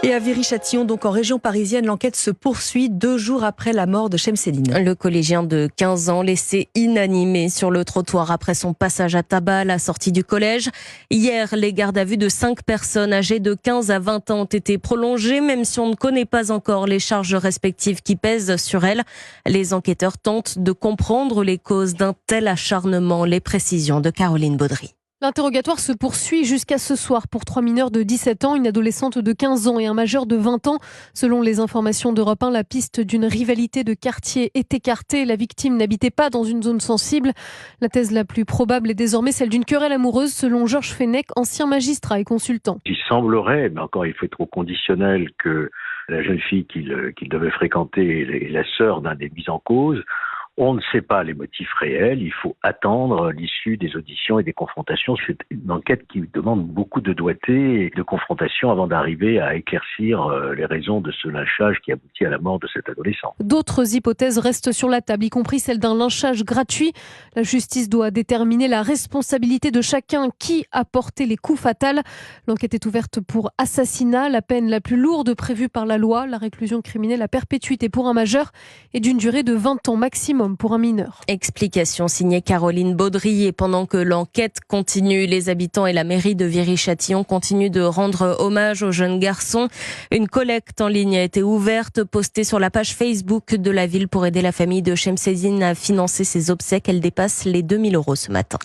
Et à Viry-Châtillon, donc en région parisienne, l'enquête se poursuit 2 jours après la mort de Chemseddine. Le collégien de 15 ans laissé inanimé sur le trottoir après son passage à tabac à la sortie du collège. Hier, les gardes à vue de 5 personnes âgées de 15 à 20 ans ont été prolongées, même si on ne connaît pas encore les charges respectives qui pèsent sur elles. Les enquêteurs tentent de comprendre les causes d'un tel acharnement. Les précisions de Caroline Baudry. L'interrogatoire se poursuit jusqu'à ce soir pour 3 mineurs de 17 ans, une adolescente de 15 ans et un majeur de 20 ans. Selon les informations d'Europe 1, la piste d'une rivalité de quartier est écartée. La victime n'habitait pas dans une zone sensible. La thèse la plus probable est désormais celle d'une querelle amoureuse, selon Georges Fenech, ancien magistrat et consultant. Il semblerait, mais encore il faut être au conditionnel, que la jeune fille qu'il devait fréquenter est la sœur d'un des mis en cause. On ne sait pas les motifs réels, il faut attendre l'issue des auditions et des confrontations. C'est une enquête qui demande beaucoup de doigté et de confrontation avant d'arriver à éclaircir les raisons de ce lynchage qui aboutit à la mort de cet adolescent. D'autres hypothèses restent sur la table, y compris celle d'un lynchage gratuit. La justice doit déterminer la responsabilité de chacun, qui a porté les coups fatals. L'enquête est ouverte pour assassinat, la peine la plus lourde prévue par la loi, la réclusion criminelle à perpétuité pour un majeur et d'une durée de 20 ans maximum pour un mineur. Explication signée Caroline Baudry. Et pendant que l'enquête continue, les habitants et la mairie de Viry-Châtillon continuent de rendre hommage aux jeunes garçons. Une collecte en ligne a été ouverte, postée sur la page Facebook de la ville pour aider la famille de Chemseddine à financer ses obsèques. Elle dépasse les 2 000 € ce matin.